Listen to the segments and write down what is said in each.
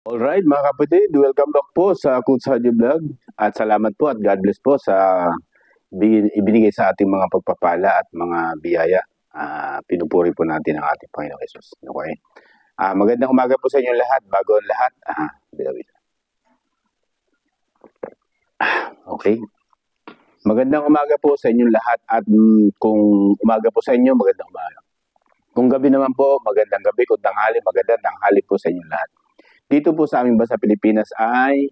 Alright mga kapatid, welcome back po sa Coach Haji Vlog at salamat po at God bless po sa ibinigay sa ating mga pagpapala at mga biyaya. Pinupuri po natin ang ating Panginoong Yesus. Okay? Magandang umaga po sa inyo lahat. Bago ang lahat, okay. Magandang umaga po sa inyong lahat at kung umaga po sa inyo, magandang umaga. Kung gabi naman po, magandang gabi. Kung tanghali, magandang tanghali po sa inyong lahat. Dito po sa aming bansa Pilipinas ay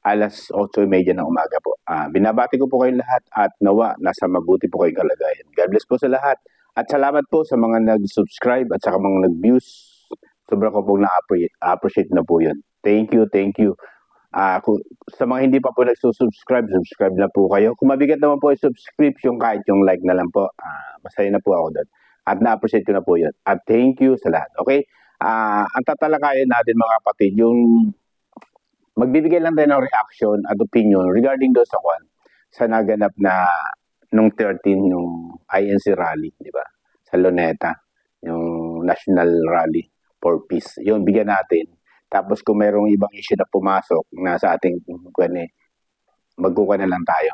alas 8:30 ng umaga po. Binabati ko po kayong lahat at nawa nasa mabuti po kayong kalagayan. God bless po sa lahat. At salamat po sa mga nag-subscribe at saka mga nag-views. Sobra ko pong na-appreciate na po yun. Thank you, thank you. Sa mga hindi pa po nagsusubscribe, subscribe na po kayo. Kung mabigat naman po yung subscription, kahit yung like na lang po, masaya na po ako doon. At na-appreciate ko na po yun. At thank you sa lahat. Okay? Ang tatalakayin natin mga kapatid, yung magbibigay lang tayo ng reaction at opinion regarding doon sa naganap na nung 13 yung INC rally, di ba? Sa Luneta, yung National Rally for Peace. Yun, bigyan natin. Tapos kung mayroong ibang issue na pumasok na sa ating magkuka na lang tayo.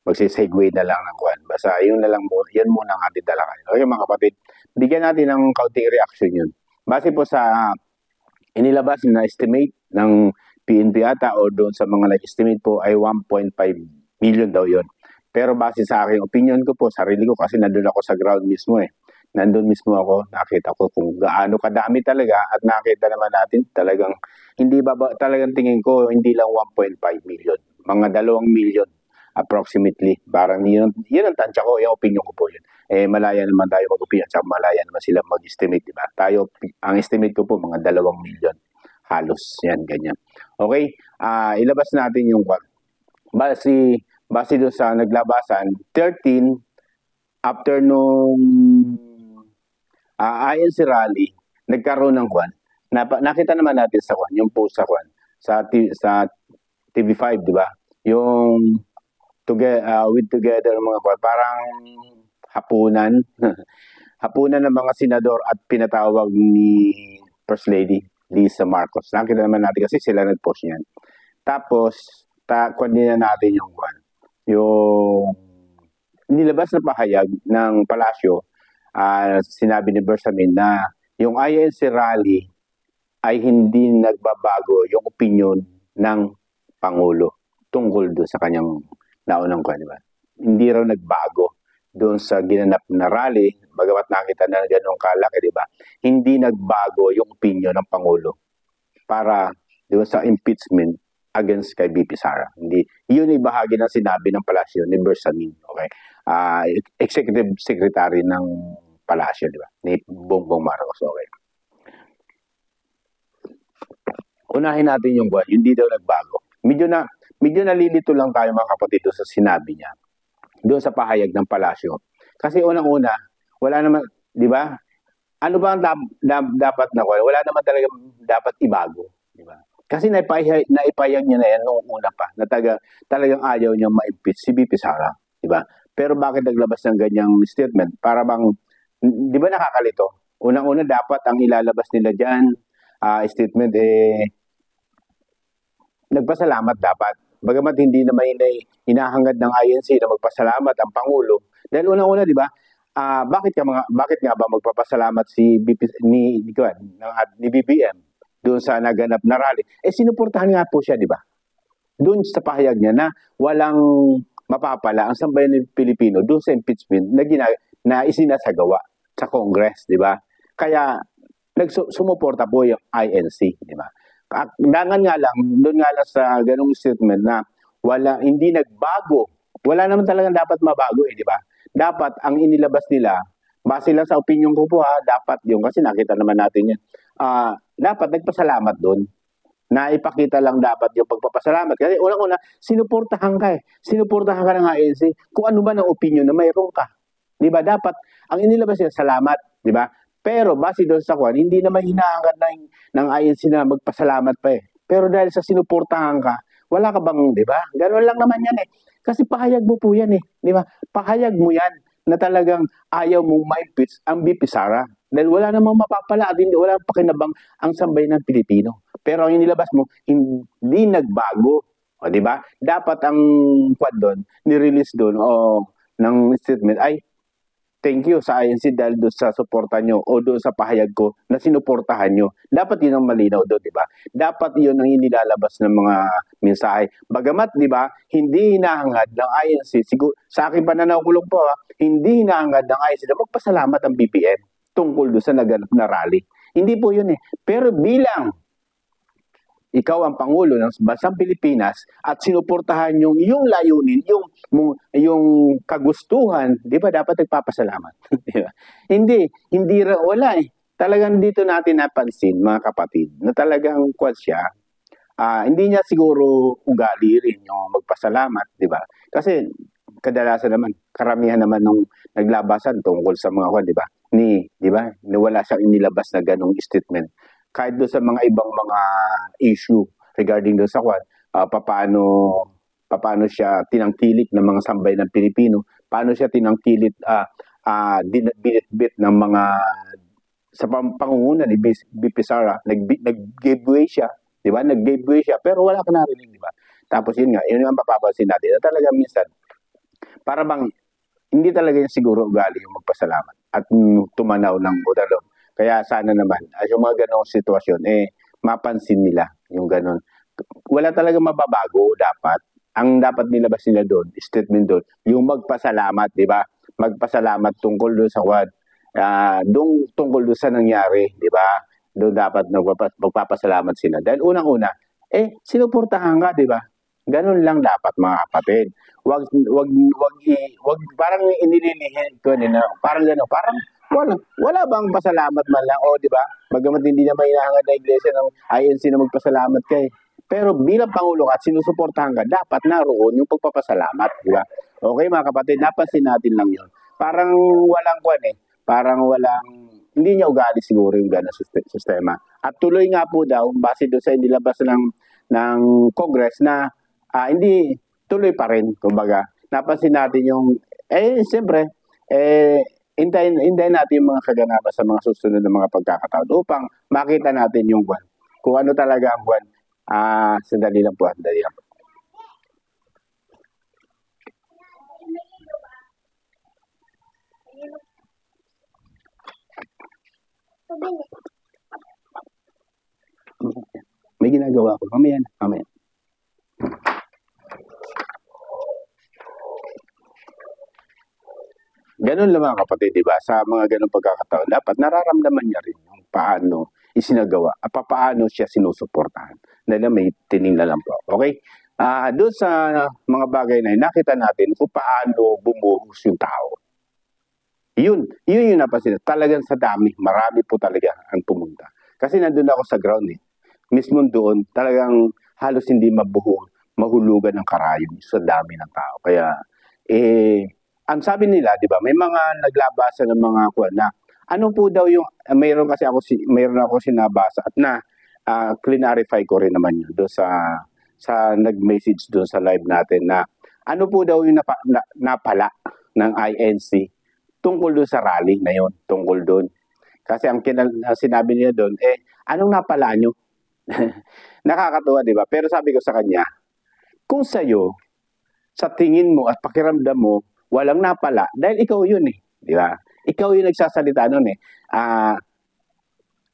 Magsisegue na lang ng kwan. Basta yun na lang mo, yan muna ang ating talakayin. Okay mga kapatid, bigyan natin ng kaunting reaction yun. Base po sa inilabas na estimate ng PNP ata o doon sa mga nag-estimate po ay 1.5 million daw yun. Pero base sa aking opinion ko po, sarili ko kasi nandun ako sa ground mismo eh. Nandun mismo ako, nakita ko kung gaano kadami talaga at nakita naman natin talagang hindi talagang tingin ko hindi lang 1.5 million, mga 2 million approximately. Parang yun ang tansya ko, yung opinion ko po yun. Malaya naman tayo mag-opinion, at malaya naman sila mag-estimate, diba? Tayo, ang estimate ko po, mga 2 million. Halos, yan, ganyan. Okay, ilabas natin yung base doon sa naglabasan, 13, after nung INC rally, nagkaroon ng kwan. Nakita naman natin sa kwan, yung post sa kwan, sa TV5, di ba? Yung with together mga kwan, parang hapunan. Hapunan ng mga senador at pinatawag ni First Lady Lisa Marcos. Nakita naman natin kasi sila nag-post niyan. Tapos, kunin na natin yung kwan. Yung nilabas na pahayag ng palasyo, sinabi ni Bersamin na yung INC rally ay hindi nagbabago yung opinion ng Pangulo tungkol doon sa kanyang naunang kwan, diba? Hindi raw nagbago doon sa ginanap na rally, bagamat nakita na gano'ng kalaki, diba? Hindi nagbago yung opinion ng Pangulo para diba, sa impeachment against kay BP Sara. Hindi, yun ay bahagi ng sinabi ng palasyo ni Bersamin, okay? Executive Secretary ng palasyo, di ba? Ni Bongbong Marcos, okay? Unahin natin yung buwan, hindi daw nagbago. Medyo nalilito lang tayo mga kapatid sa sinabi niya. Doon sa pahayag ng palasyo. Kasi unang-una, wala naman, di ba? Ano ba ang dapat na wala naman talaga dapat ibago, di ba? Kasi naipahayag niya na yan noong una pa na talagang ayaw niya ma-impeach si BP Sara, di ba? Pero bakit naglabas ng ganyang statement? Para bang, di ba nakakalito? Unang-una dapat ang ilalabas nila diyan statement nagpasalamat dapat. Bagamat hindi naman hinahangad ng INC na magpasalamat ang Pangulo. Dahil unang-una, di ba, bakit nga ba magpapasalamat si BBM doon sa naganap na rally? Sinuportahan nga po siya, di ba? Doon sa pahayag niya na walang mapapala ang sambayan ng Pilipino doon sa impeachment na isinasagawa sa Congress, di ba? Kaya sumuporta po yung INC, di ba? Dangan nga lang, doon nga lang sa ganung statement na hindi nagbago. Wala naman talagang dapat mabago di ba? Dapat ang inilabas nila, base lang sa opinion ko po dapat yung, kasi nakita naman natin yan, dapat nagpasalamat doon. Naipakita lang dapat yung pagpapasalamat. Kasi unang-una, sinuportahan ka Sinuportahan ka ng ANC kung ano ba ng opinion na mayroon ka. Di ba? Dapat, ang inilabas nila, salamat. Di ba? Pero base doon sa kwan, hindi naman hinahangad ng INC na magpasalamat pa Pero dahil sa sinuportahan ka, wala ka bang, di ba? Ganoon lang naman yan Kasi pahayag mo po yan di ba? Pahayag mo yan na talagang ayaw mong ma-impeach ang BP Sara. Dahil wala namang mapapala at wala pakinabang ang sambayan ng Pilipino. Pero ang inilabas mo, hindi nagbago. O, di ba? Dapat ang quad doon, ni-release doon ng statement ay thank you sa INC dahil doon sa suporta nyo o doon sa pahayag ko na sinuportahan nyo. Dapat yun ang malinaw doon, di ba? Dapat yun ang inilalabas ng mga mensahe. Bagamat, di ba, hindi hinahangad ng INC, siguro, sa aking pananaw kulong po, hindi hinahangad ng INC na magpasalamat ang BPN tungkol doon sa naganap na rally. Hindi po yun eh. Pero bilang ikaw ang Pangulo ng Bansang Pilipinas at sinuportahan yung layunin, yung kagustuhan, di ba dapat nagpapasalamat? hindi wala eh. Talagang dito natin napansin, mga kapatid, na talagang siya, hindi niya siguro ugali rin yung magpasalamat, di ba? Kasi kadalasan naman, karamihan naman nung naglabasan tungkol sa mga di ba? Di ba? Wala siyang inilabas na ganong statement. Kahit doon sa mga ibang mga issue regarding doon sa paano siya tinangkilik ng mga sambay ng Pilipino, paano siya tinangkilik binitbit ng mga sa pangunguna ni BP Sara, nag-giveaway siya, di ba? Nag-giveaway siya, pero wala ka narinig, di ba? Tapos yun ang mapapansin natin. Na talaga minsan, para bang hindi talaga yung siguro ugali yung magpasalamat at tumanaw ng budalong. Kaya sana naman, yung mga ganong sitwasyon, mapansin nila yung ganon. Wala talaga mababago dapat. Ang dapat nilabas nila doon, statement doon, yung magpasalamat, di ba? Magpasalamat tungkol doon sa tungkol doon sa nangyari, di ba? Doon dapat magpapasalamat sila. Dahil unang-una, sinuportahan ka, di ba? Ganon lang dapat mga kapatid. Wag parang inililihin ko nila. Parang gano'n, parang wala bang pasalamat man lang? O, di ba? Bagamat hindi naman hinahangad na iglesia ng INC na magpasalamat kay. Pero bilang Pangulo ka at sinusuportahan ka, dapat naroon yung pagpapasalamat, di ba? Okay, mga kapatid, napansin natin lang yun. Parang hindi niya ugali siguro yung gano'ng sistema. At tuloy nga po daw, base doon sa inilabas ng Congress na hindi tuloy pa rin, kumbaga. Napansin natin yung, siyempre, hintayin natin yung mga kaganapan sa mga susunod na mga pagkakataon upang makita natin yung kung ano talaga ang sandali lang po. May ginagawa ko. Mamaya. Ganun lang mga kapatid, di ba? Sa mga ganung pagkakataon, dapat nararamdaman niya rin yung paano isinagawa at paano siya sinusuportahan. Dahil may tiningnan lang po. Okay? Doon sa mga bagay na yun, nakita natin kung paano bumuhos yung tao. Yun yung napansin. Talagang sa dami, marami po talaga ang pumunta. Kasi nandun ako sa ground eh. Mismo doon, talagang halos hindi mahulugan ng karayom sa dami ng tao. Kaya, ang sabi nila, di ba, may mga naglabasan ng mga na ano po daw yung, mayroon ako sinabasa at clarify ko rin naman yun doon sa nag-message doon sa live natin na ano po daw yung napala ng INC tungkol doon sa rally na yun, tungkol doon. Kasi ang sinabi niya doon, anong napala nyo? Nakakatuwa, di ba? Pero sabi ko sa kanya, kung sa'yo, sa tingin mo at pakiramdam mo, walang napala, dahil ikaw yun eh, di ba? Ikaw yung nagsasalita nun eh.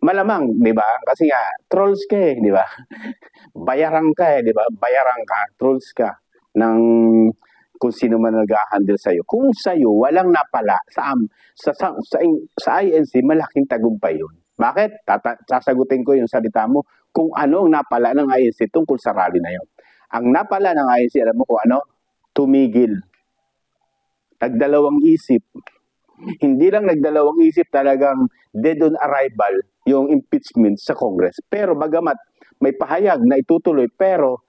Malamang, di ba? Kasi nga, trolls ka eh, di ba? Bayarang ka eh, di ba? Bayarang ka, trolls ka ng kung sino man nag-handle sa'yo. Kung sa'yo, walang napala sa INC, malaking tagumpay yun. Bakit? Sasagutin ko yung salita mo kung ano ang napala ng INC tungkol sa rally na yun. Ang napala ng INC, alam mo kung ano? Tumigil. Nagdalawang isip. Hindi lang nagdalawang isip, talagang dead on arrival yung impeachment sa Congress. Pero bagamat may pahayag na itutuloy, pero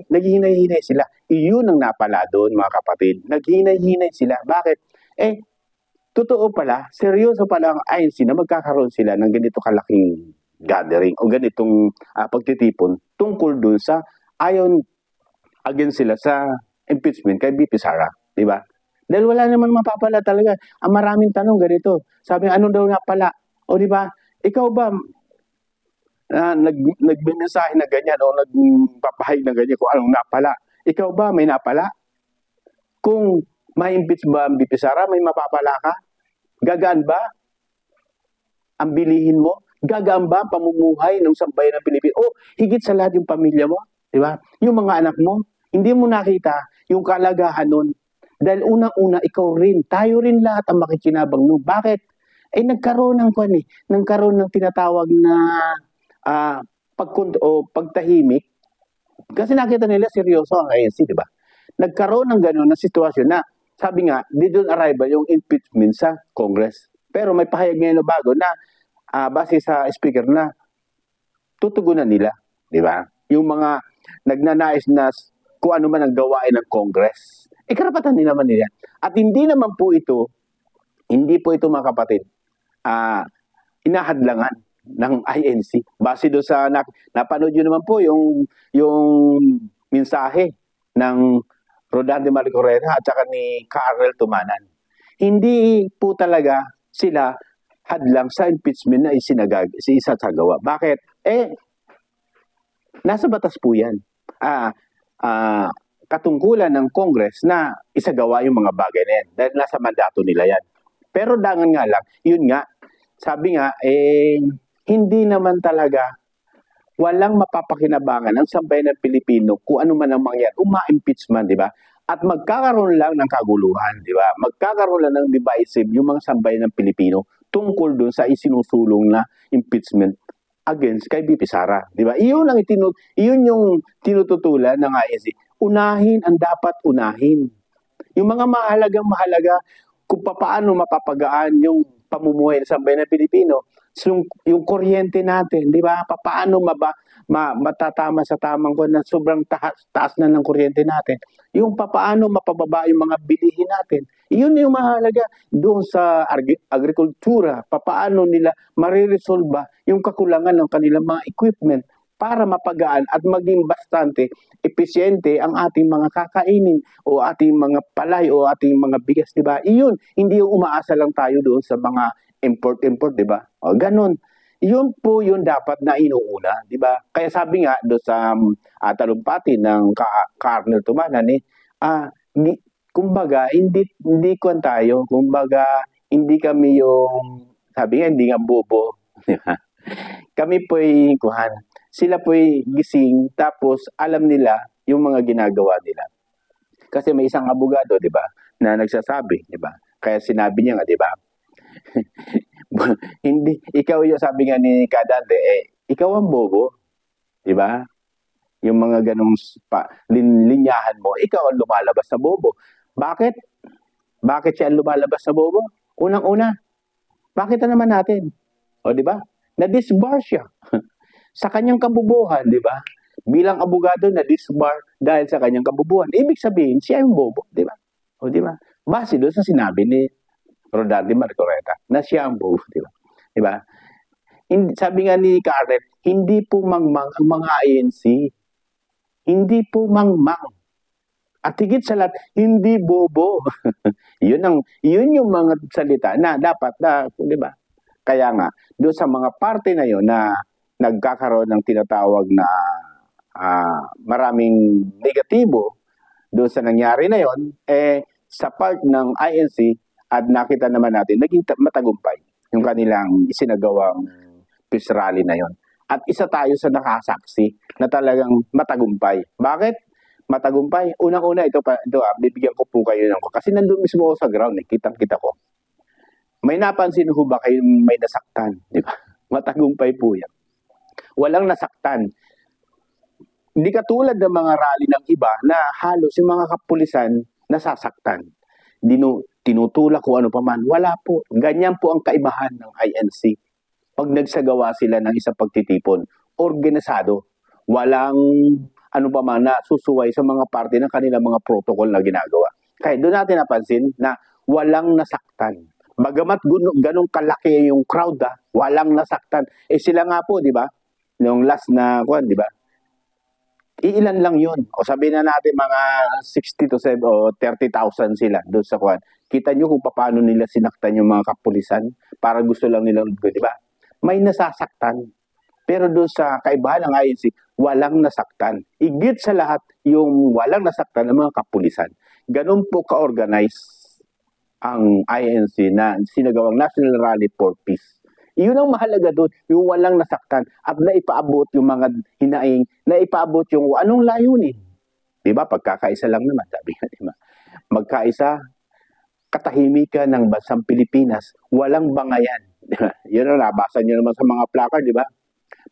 naghinay-hinay sila. Iyon ang napala doon, mga kapatid. Naghinay-hinay sila. Bakit? Totoo pala, seryoso pala ang INC na magkakaroon sila ng ganito kalaking gathering o ganitong pagtitipon tungkol doon sa against sila sa impeachment kay BP Sara, di ba? Dahil wala naman mapapala talaga. Ang maraming tanong ganito. Sabi, ano daw napala? O di ba? Ikaw ba, nagbimensahe na ganyan o nagpapahayag na ganyan kung anong napala? Ikaw ba may napala? Kung ma-impeach ba ang BP Sara, may mapapala ka? Gagaan ba ang bilihin mo? Gagaan ba ang pamumuhay ng sambayan ng Pilipinas? O higit sa lahat yung pamilya mo? Di ba? Yung mga anak mo, hindi mo nakita yung kalagahan nun. Dahil unang-una, ikaw rin, tayo rin lahat ang makikinabang nun. Bakit? Nagkaroon ng tinatawag na pagtahimik. Kasi nakita nila seryoso ang ANC, di ba? Nagkaroon ng gano'n na sitwasyon na, sabi nga, did on arrival yung impeachment sa Congress. Pero may pahayag ngayon na bago na, base sa speaker na, tutugunan nila, di ba? Yung mga nagnanais na kung ano man ang gawain ng Congress. Karapatan din naman nila. At hindi naman po ito, mga kapatid, inahadlangan ng INC. Base doon sa, napanood nyo naman po yung mensahe ng Rodante Marcoreta at saka ni Carl Tumanan. Hindi po talaga sila hadlang sa impeachment na isasagawa. Bakit? Nasa batas po yan. Katungkulan ng Congress na isagawa yung mga bagay na yan. Dahil nasa mandato nila yan. Pero dangan nga lang, yun nga, sabi nga, hindi naman talaga, walang mapapakinabangan ang sambayan ng Pilipino kung ano man ang mangyari. Uma-impeachment, di ba? At magkakaroon lang ng kaguluhan, di ba? Magkakaroon lang ng divisive yung mga sambayan ng Pilipino tungkol doon sa isinusulong na impeachment against kay BP Sara, di ba? Iyon yung tinututulan ng INC. Unahin ang dapat unahin. Yung mga mahalaga kung paano mapapagaan yung pamumuhay ng sambayan ng Pilipino. So, yung kuryente natin, di ba? Paano matatama sa tamang na sobrang taas na ng kuryente natin. Yung paano mapababa yung mga bilihin natin. Iyon yung mahalaga doon sa agrikultura. Paano nila mariresolve yung kakulangan ng kanilang mga equipment para mapagaan at maging bastante episyente ang ating mga kakainin o ating mga palay o ating mga bigas, di ba? Iyon, hindi yung umaasa lang tayo doon sa mga import, di ba? O ganun. Yun po yung dapat na inuuna, di ba? Kaya sabi nga doon sa talumpati ng Colonel Tumanan, kumbaga, hindi ko tayo, kumbaga, hindi kami yung, sabi nga, hindi nga bobo. Kami po'y, sila po'y gising, tapos alam nila yung mga ginagawa nila. Kasi may isang abogado, di ba, na nagsasabi, di ba? Kaya sinabi niya nga, di ba? Hindi, ikaw yung sabi nga ni Kadante, ikaw ang bobo, di ba? Yung mga ganong linyahan mo, ikaw ang lumalabas sa bobo. Bakit? Bakit siya ang lumalabas sa bobo? Unang-una, bakit na naman natin? O, di ba? Na-disbar siya sa kanyang kabubuhan, di ba? Bilang abogado, na-disbar dahil sa kanyang kabubuhan. Ibig sabihin, siya yung bobo, di ba? O, di ba? Base doon sa sinabi ni Rodante Marcoreta na siya ang bobo, di ba? Di ba? Sabi nga ni Carlet, hindi po mangmang ang mga ANC. Hindi po mangmang. At higit sa lahat, hindi bobo. yun yung mga salita na dapat na, di ba? Kaya nga, doon sa mga parte na yun na nagkakaroon ng tinatawag na maraming negatibo doon sa nangyari na yon, sa part ng INC at nakita naman natin, naging matagumpay yung kanilang isinagawang peace rally na yon. At isa tayo sa nakasaksi na talagang matagumpay. Bakit? Matagumpay. Unang-una, ito bibigyan ko po kayo ng kasi nandun mismo ako sa ground, kitang-kita ko. May napansin ho ba kayo may nasaktan? Di ba? Matagumpay po yan. Walang nasaktan. Hindi katulad ng mga rally ng iba na halos yung mga kapulisan nasasaktan. Tinutulak kung ano pa man. Wala po. Ganyan po ang kaibahan ng INC. Pag nagsagawa sila ng isang pagtitipon, organisado. Walang ano pa man na susuway sa mga parte ng kanilang mga protocol na ginagawa. Kaya doon natin napansin na walang nasaktan. Bagamat ganun kalaki yung crowd, walang nasaktan. Sila nga po, di ba? Yung last na, di ba? iilan lang yun. O sabihin na natin mga 60 to 7 o 30,000 sila doon sa kwan. Kita nyo kung paano nila sinaktan yung mga kapulisan para gusto lang nilang, di ba? May nasasaktan. Pero doon sa kaibahan ng INC, walang nasaktan. Igit sa lahat, yung walang nasaktan ng mga kapulisan. Ganun po ka-organize ang INC na sinagawang National Rally for Peace. Iyon ang mahalaga doon, yung walang nasaktan at naipaabot yung mga hinaing, naipaabot yung anong layunin. Di ba? Pagkakaisa lang naman, sabi nga, di ba? Magkaisa, katahimikan ng bansang Pilipinas, walang bangayan. Di ba? Yun ang nabasa nyo naman sa mga placard, di ba?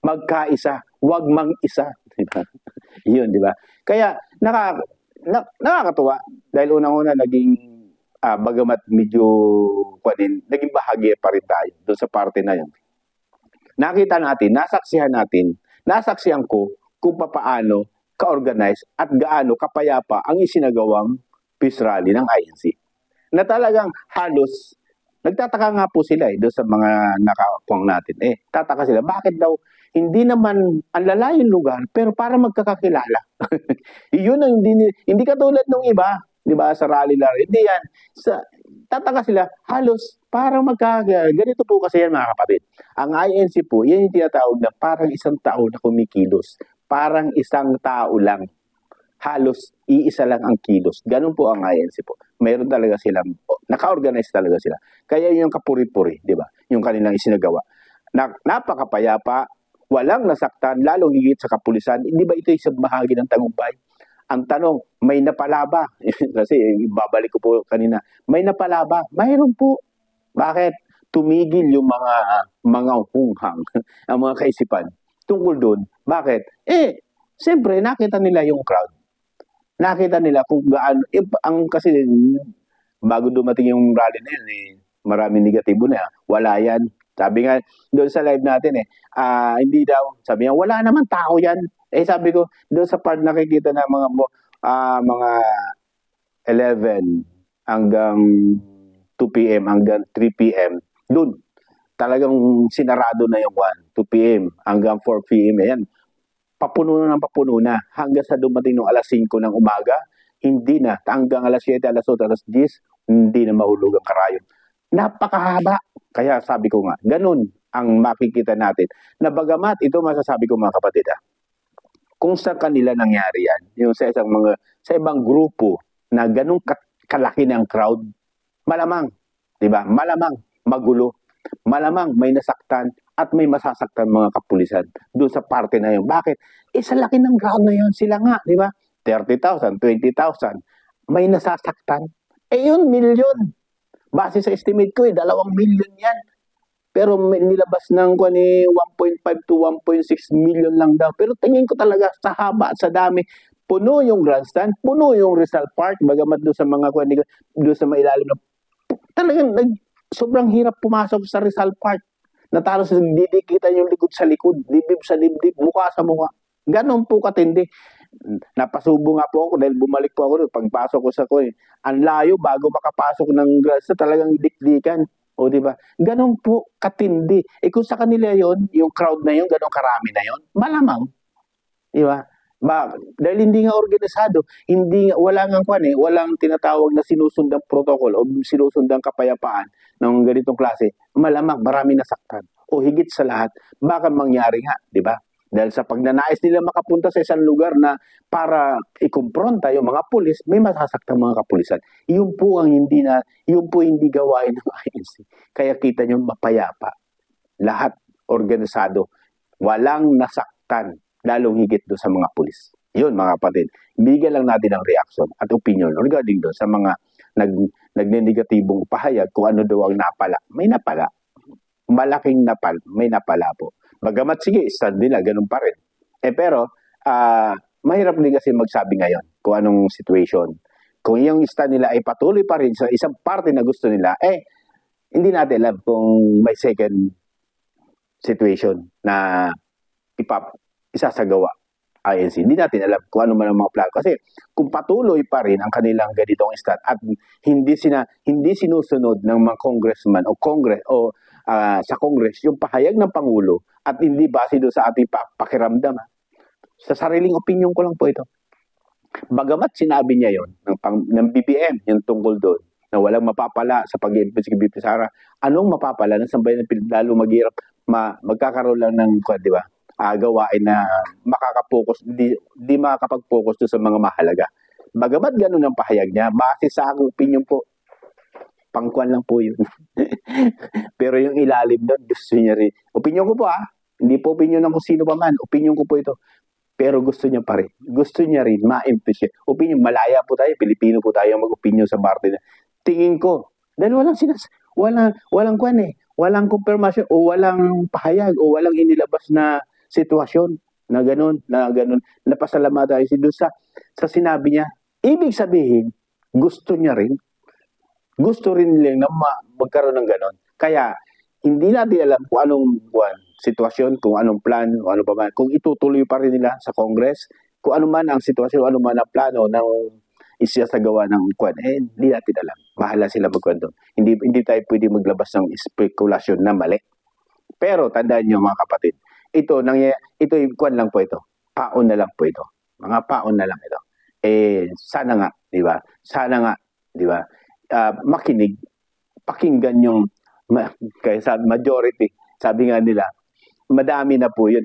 Magkaisa, wag mang-isa. Di ba? Yun, di ba? Kaya, nakakatuwa dahil unang-una naging bagamat medyo naging bahagi pa rin tayo doon sa parte na yun. Nakita natin, nasaksihan ko kung paano ka-organize at gaano kapayapa ang isinagawang peace rally ng INC. Na talagang halos, nagtataka nga po sila doon sa mga nakakuwang natin. Tataka sila, bakit daw hindi naman ang lalayong lugar pero para magkakakilala. Yun ang hindi katulad ng iba. Di ba, sa rally-rally. Hindi yan. Tataka sila, halos parang ganito po kasi yan mga kapatid. Ang INC po, yan yung tinatawag na parang isang tao na kumikilos. Parang isang tao lang. Halos iisa lang ang kilos. Ganun po ang INC po. Mayroon talaga silang, naka-organize talaga sila. Kaya yung kapuri-puri, di ba? Yung kanilang isinagawa. Napakapayapa, walang nasaktan, lalong higit sa kapulisan. Hindi ba ito isang bahagi ng tagumpay? Ang tanong, may napalaba? Kasi babalik ko po kanina. May napalaba? Mayroon po. Bakit? Tumigil yung mga hunghang, ang mga kaisipan tungkol doon. Bakit? Siyempre, nakita nila yung crowd. Nakita nila kung gaano. Kasi bago dumating yung rally na yun, maraming negatibo na. Wala yan. Sabi nga, doon sa live natin hindi daw. Sabi nga, wala naman tao yan. Sabi ko, doon sa part nakikita ng mga 11 hanggang 2 p.m. hanggang 3 p.m. Doon, talagang sinarado na yung 2 p.m. hanggang 4 p.m. Ayan, papuno na. Hanggang sa dumating ng alas 5 ng umaga, hindi na. Hanggang alas 7, alas 8, alas 10, hindi na mahulog ang karayom. Napakahaba. Kaya sabi ko nga, ganun ang makikita natin. Na bagamat, ito masasabi ko mga kapatid kung sa kanila nangyari yan, yung sa ibang grupo na ganun kalaki ng crowd, malamang, di ba? Malamang magulo, malamang may nasaktan at may masasaktan mga kapulisan doon sa parte na yun. Bakit? Sa laki ng crowd na yun, sila nga, di ba? 30,000, 20,000, may nasasaktan. Yun, milyon. Base sa estimate ko, 2 milyon yan. Pero nilabas ng 1.5 to 1.6 million lang daw. Pero tingin ko talaga sa haba at sa dami, puno yung grandstand, puno yung Rizal Park, bagamat doon sa mga doon sa mailalim na talagang sobrang hirap pumasok sa Rizal Park. Natalo sa didikitan yung likod sa likod, dibdib sa dibdib, mukha sa mukha. Ganon po katindi. Napasubo nga po ako dahil bumalik po ako doon. Pagpasok ko sa ang layo bago makapasok ng grandstand, talagang dikdikan. O di ba? Ganon po katindi. Kung sa kanila yon, yung crowd na yon, ganon karami na yon, malamang. Di ba? Dahil hindi nga organisado, wala nga walang tinatawag na sinusundang protocol o sinusundang kapayapaan ng ganitong klase, malamang marami nasaktan. O higit sa lahat, baka mangyari nga, di ba? Dahil sa pagnanais nila makapunta sa isang lugar na para ikumpronta yung mga pulis, may masasaktan mga kapulisan. Yun po hindi gawain ng INC. Kaya kita nyo mapayapa. Lahat organisado. Walang nasaktan, lalong higit doon sa mga pulis. Yun mga kapatid. Bigyan lang natin ng reaction at opinion regarding doon sa mga nagnenegatibong pahayag kung ano daw ang napala. May napala. Malaking may napala po. Bagamat sige, stand nila, ganun pa rin. Pero, mahirap din kasi magsabi ngayon kung anong situation. Kung yung stand nila ay patuloy pa rin sa isang parte na gusto nila, hindi natin alam kung may second situation na isasagawa INC. Hindi natin alam kung ano man ang mga plano. Kasi kung patuloy pa rin ang kanilang ganitong stand at hindi sinusunod ng mga congressman o sa Congress yung pahayag ng Pangulo at hindi base doon sa ating pakiramdam. Sa sariling opinion ko lang po ito. Bagamat sinabi niya yon ng BBM, yung tungkol doon, na walang mapapala sa pag-iimpis kay BP Sara, anong mapapala ng sambayan ng Pilipinas, lalo maghirap, magkakaroon lang ng, di ba, gawain na makakapokus, di makakapag-focus doon sa mga mahalaga. Bagamat ganun ang pahayag niya, base sa aking opinion po, pangkuan lang po yun. Pero yung ilalim doon, gusto niya rin. Opinion ko po hindi po opinion ng kung sino pa man, opinion ko po ito. Pero gusto niya pa rin. Gusto niya rin ma-impress siya. Opinion, malaya po tayo, Pilipino po tayo mag-opinion sa Martin. Tingin ko, dahil walang kwan walang confirmation o walang pahayag o walang inilabas na sitwasyon na ganun, napasalamat tayo doon sa sinabi niya. Ibig sabihin, gusto niya rin. Gusto rin nila na magkaroon ng ganun. Kaya, hindi natin alam kung anong sitwasyon, kung anong plan, kung ano pa man. Kung itutuloy pa rin nila sa Congress, kung ano man ang sitwasyon, ano man ang plano ng isasagawa ng kwan, hindi natin alam. Bahala sila magkwan doon. Hindi tayo pwede maglabas ng spekulasyon na mali. Pero, tandaan nyo mga kapatid, ito kwan lang po ito. Paon na lang po ito. Mga paon na lang ito. Sana nga, di ba? Sana nga, di ba? Makinig, pakinggan yung kaya majority, sabi nga nila, madami na po yun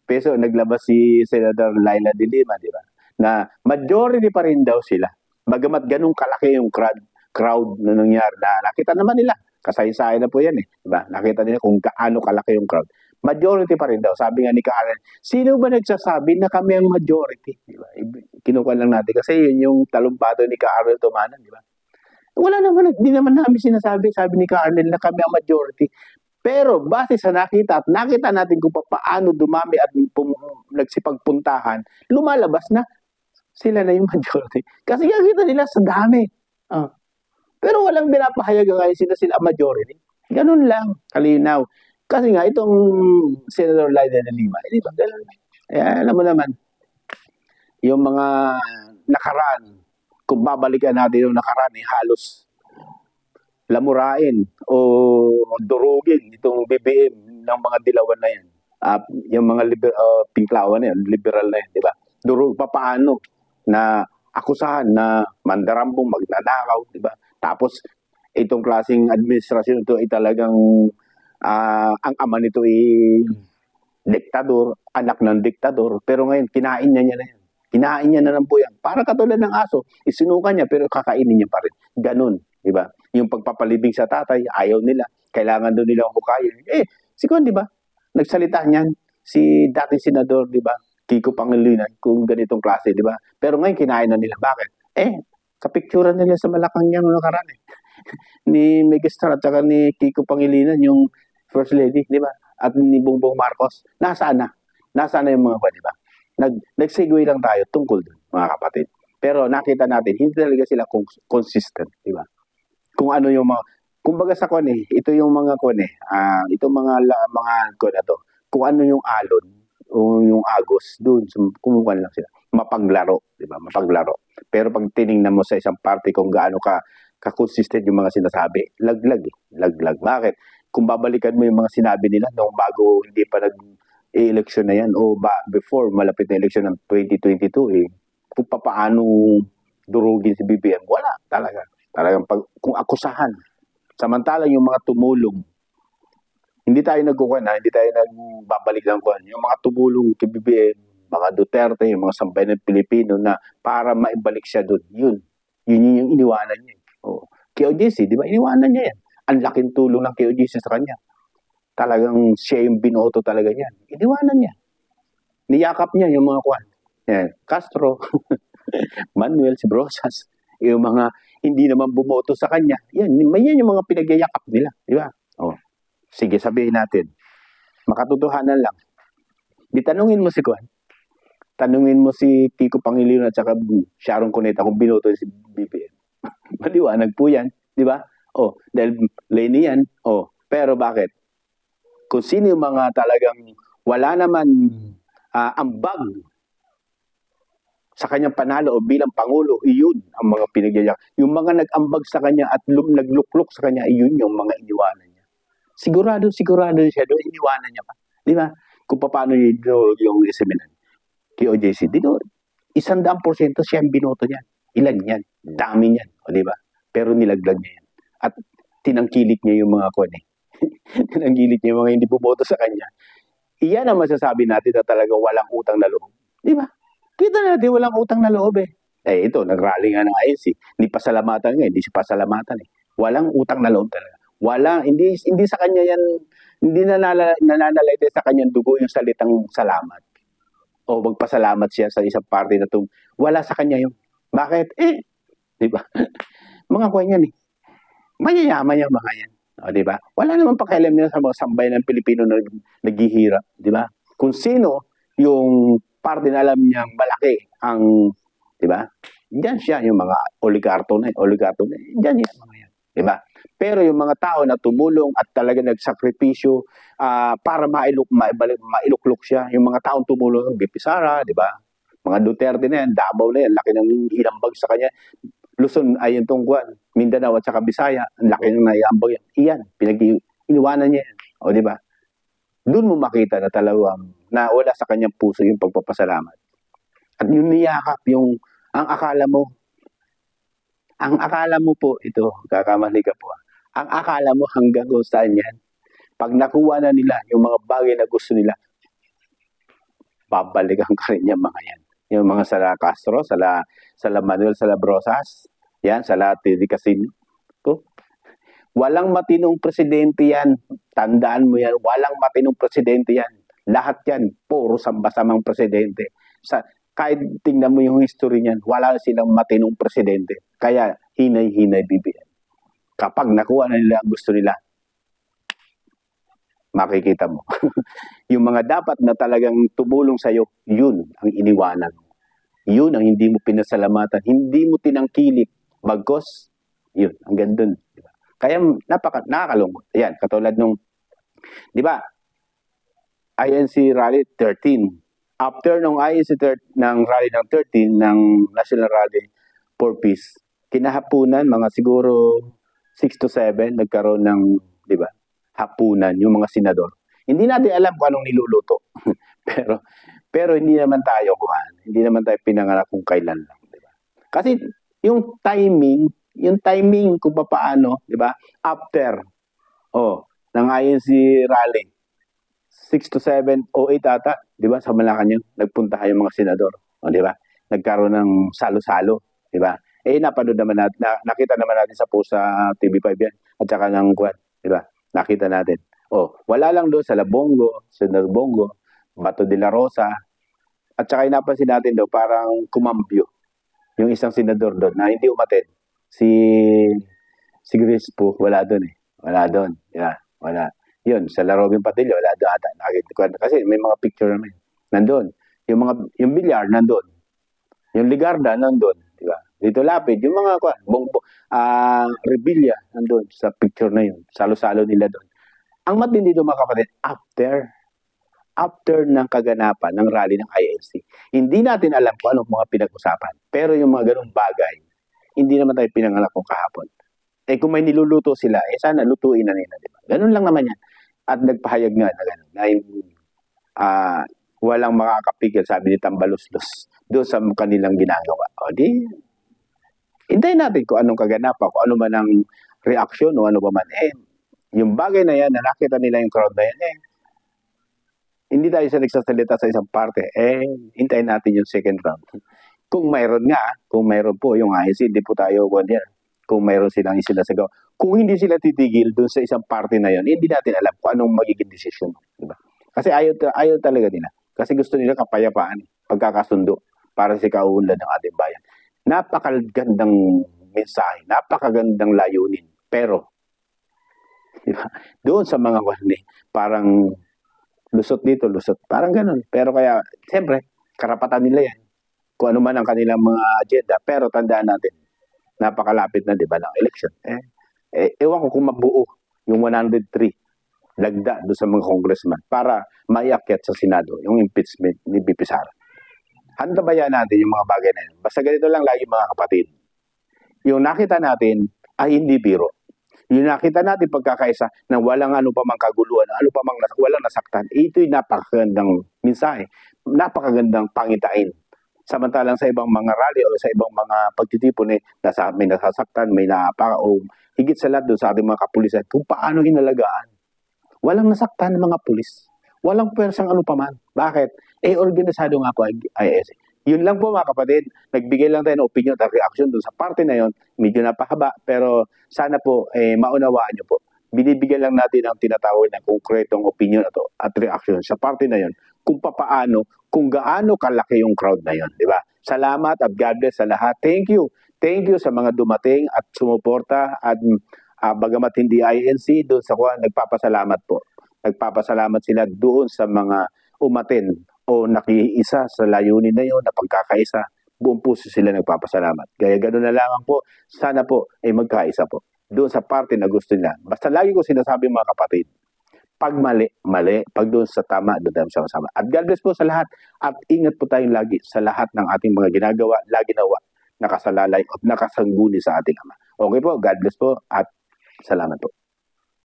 Pero naglabas si Senator Laila de Lima, di ba? Na majority pa rin daw sila. Bagamat ganun kalaki yung crowd na nangyari na nakita naman nila. Kasaysayan na po yan di ba? Nakita nila kung gaano kalaki yung crowd. Majority pa rin daw. Sabi nga ni Karen, sino ba nagsasabi na kami ang majority? Di ba? Kinukuha lang natin kasi yun yung talumpado ni Karen Tumanan, di ba? Wala naman, hindi naman namin sinasabi, sabi ni Arnel na kami ang majority. Pero base sa nakita natin kung paano dumami at nagsipagpuntahan, lumalabas na sila na yung majority. Kasi nakita nila sa dami. Pero walang binapahayag ngayon sila majority. Ganun lang, kalinaw. Kasi nga, itong Senator Laila de Lima, di ba? Ganun lang. Alam mo naman, yung mga nakaraan, kung babalikan natin yung nakaraan, halos lamurain o durugin itong BBM ng mga dilawan na yan. Yung mga pinklawan na yan, liberal na yan, di ba? Durug, paano na akusahan na mandarambong, magnanakaw, di ba? Tapos, itong klaseng administrasyon ito ay talagang ang ama nito ay diktador, anak ng diktador, pero ngayon, kinain niya na yan. Kinain niya na lang po yan. Para katulad ng aso, isinuka niya pero kakainin niya pa rin. Ganun, di ba? Yung pagpapalibing sa tatay, ayaw nila. Kailangan doon nila hukayin. Si Kwan, di ba? Nagsalita niyan si dating senador, di ba? Kiko Pangilinan, kung ganitong klase, di ba? Pero ngayon, kinain na nila. Bakit? Kapicturan nila sa Malacanang nung nakaraan ni Megastar at saka ni Kiko Pangilinan, yung First Lady, di ba? At ni Bongbong Marcos. Nasaan na? Nasaan na yung mga ba, di ba? Nag-segue lang tayo tungkol doon, mga kapatid. Pero nakita natin, hindi talaga sila consistent, di ba? Kung ano yung mga, kumbaga sa ito yung mga itong mga na to, kung ano yung alon, o yung agos, doon, kumukuha lang sila. Mapaglaro, di ba? Mapaglaro. Pero pag tiningnan mo sa isang party kung gaano ka-consistent yung mga sinasabi, laglag. Bakit? Kung babalikan mo yung mga sinabi nila noong bago hindi pa election na yan o before malapit na election ng 2022 kung paano durugin si BBM, wala talagang kung akusahan, samantalang yung mga tumulong, hindi tayo nagbabalik ng yung mga tumulong kay BBM, mga Duterte, yung mga sambayan ng Pilipino na para maibalik siya doon, yun yung iniwanan niya KOJC, di ba, iniwanan niya yan, ang laking tulong ng KOJC sa kanya. Talagang siya yung binoto talaga niya. Iniwanan niya. Niyakap niya yung mga Castro, Manuel, si Brosas, yung mga hindi naman bumoto sa kanya. Yan yung mga pinagyayakap nila. Di ba? Sige, sabihin natin. Makatotohanan lang. Di tanungin mo si Tanungin mo si Kiko Pangilinan at saka Sharon Cuneta kung binoto si BBM. Maliwanag po yan. Di ba? Dahil Lenny yan. Pero bakit? Kung sino yung mga talagang wala naman ambag sa kanyang panalo o bilang Pangulo, iyon ang mga pinagyayak. Yung mga nag-ambag sa kanya at nagluklok sa kanya, iyon yung mga iniwanan niya. Sigurado siya doon, iniwanan niya pa. Di ba? Kung paano yung iseminan. OJC. Dito, 100% siya ang binoto niyan. Ilan yan? Dami niyan. O, di ba? Pero nilaglag niya yan. At tinangkilik niya yung mga tinangkilik niya yung mga hindi bumoto sa kanya. Iyan ang masasabi natin na talaga walang utang na loob. Di ba? Kita natin walang utang na loob eh. Ito, nag-rally nga ng INC. Hindi pasalamatan nga, hindi siya pasalamatan eh. Walang utang na loob talaga. Hindi sa kanya yan, hindi nananalayte sa kanyang dugo yung salitang salamat. O magpasalamat siya sa isang party na ito. Wala sa kanya yun. Bakit? Di ba? Mga kwan yan eh. Mayayaman yung mga yan. O, di ba? Wala naman pakialam nila sa mga sambay ng Pilipino na naghihirap. Di ba? Kung sino yung party na alam niyang malaki ang, di ba? Diyan siya, yung mga oligarto na. Diyan yan, mga yan. Di ba? Pero yung mga tao na tumulong at talaga nagsakripisyo para mailuklok siya, yung mga taong tumulong, BP Sara, di ba? Mga Duterte na yan, Davao na yan, laki ng hinambag sa kanya. Luzon ay yung tungkuan, Mindanao at saka Bisaya, ang laki ng naiambag yan. Iyan, iniwanan niya yan. O di ba? Doon mo makita na talagang na wala sa kanyang puso yung pagpapasalamat. At yung niyakap, ang akala mo po, ito, kakamali ka po. Ang akala mo hanggang kung saan yan. Pag nakuha na nila yung mga bagay na gusto nila, babalikan ka rin yung mga yan. Yung mga Sala Castro, Sala Manuel Salabrosas, yan, Sala Tidi Casino. Walang matinong presidente yan. Tandaan mo yan, walang matinong presidente yan. Lahat yan, puro sambasamang presidente. Kahit tingnan mo yung history niyan, wala silang matinong presidente. Kaya hinay-hinay BBM. Kapag nakuha na nila ang gusto nila, makikita mo. Yung mga dapat na talagang tumulong sa'yo, yun ang iniwanan mo. Yun ang hindi mo pinasalamatan, hindi mo tinangkilik. Bagkos, yun, hanggang dun. Diba? Kaya nakakalungkot. Ayan, katulad nung, di ba, INC Rally 13. After nung INC ng Rally ng 13, ng National Rally for Peace, kinahapunan, mga siguro 6 to 7, nagkaroon ng, di ba, hapunan, yung mga senador. Hindi natin alam kung anong niluluto. pero hindi naman tayo kumain. Hindi naman tayo pinanganak kung kailan lang, di ba? Kasi yung timing kung paano, di ba? After ng INC rally 6 to 7 o 8 ata, di ba? Sa Malacanang nagpunta yung mga senador, di ba? Nagkaroon ng salo-salo, di ba? Napanood naman natin, nakita naman natin sa post sa TV5 yan, at saka ng kwan, di ba? Nakita natin. Wala lang doon sa Labongo, Senador Bongo, Bato de la Rosa, at saka napansin natin doon parang kumambyo yung isang senador doon na hindi umaten. Si Crispo, wala doon eh. Wala doon. Yeah, wala. Yun, sa La Robin Padilla, wala doon ata. Nakita ko, kasi may mga picture naman. Nandun. Yung bilyar, nandun. Yung Ligarda, nandun. Diba? Dito lapit, yung mga Revilla, nandun sa picture na yun. Salo-salo nila doon. Ang matindi doon mga kapatid, after ng kaganapan ng rally ng INC, hindi natin alam kung anong mga pinag-usapan. Pero yung mga ganung bagay, hindi naman tayo pinanganak kung kahapon. Kung may niluluto sila, sana lutuin na nila. Diba? Ganun lang naman yan. At nagpahayag nga na gano'n, na walang makakapigil, sabi ni Tambaluslos, doon sa kanilang ginagawa. Hintayin natin kung anong kaganapan, kung ano man ang reaksyon o ano ba man. Yung bagay na yan, na nakita nila yung crowd na yan, hindi tayo nagsasalita sa isang parte, hintayin natin yung second round. Kung mayroon po yung INC, hindi po tayo kung mayroon silang isinasagawa. Kung hindi sila titigil doon sa isang party na yon, hindi natin alam kung anong magiging desisyon. Diba? Kasi ayaw talaga nila. Kasi gusto nila kapayapaan, pagkakasundo para sa kauunlad ng ating bayan. Napakagandang mensahe, napakagandang layunin. Pero, diba? Doon sa mga parang lusot dito, lusot. Parang ganun. Pero kaya, siyempre, karapatan nila yan. Kung ano man ang kanilang mga agenda. Pero tandaan natin, napakalapit na, di ba, ng election. Ewan ko kung mabuo yung 103 lagda doon sa mga congressman para maiakyat sa Senado yung impeachment ni BP Sara. Hantabayan natin yung mga bagay na yun. Basta ganito lang lagi mga kapatid. Yung nakita natin ay hindi biro. Yung nakita natin pagkakaisa na walang ano pa mang kaguluhan, ano pa mang walang nasaktan, ito'y napakagandang mensahe, napakagandang pangitain. Samantalang sa ibang mga rally o sa ibang mga pagtitipon may nasasaktan, may napaka o higit sa lahat doon sa ating mga kapulisan kung paano inalagaan. Walang nasaktan ng mga pulis. Walang pwersang ano pa man. Bakit? Organisado nga po ISA. Yun lang po mga kapatid, nagbigay lang tayo ng opinion at reaction doon sa parte na yon. Medyo napahaba, pero sana po maunawaan nyo po. Binibigyan lang natin ang tinatawag na konkretong opinion at reaction sa parte na yon kung papaano, kung gaano kalaki yung crowd na yon, di ba? Salamat at God bless sa lahat. Thank you. Thank you sa mga dumating at sumuporta at bagamat hindi INC, doon sa kuha, nagpapasalamat po. Nagpapasalamat sila doon sa mga umaten o nakiisa sa layunin na yun, na pagkakaisa, buong puso sila nagpapasalamat. Kaya gano'n na lamang po, sana po ay magkaisa po. Doon sa parte na gusto nila. Basta lagi ko sinasabi mga kapatid, pag mali, mali. Pag doon sa tama, doon tayo sama-sama. At God bless po sa lahat. At ingat po tayong lagi sa lahat ng ating mga ginagawa, lagi nawa, nakasalalay at nakasangguni sa ating Ama. Okay po, God bless po at salamat po.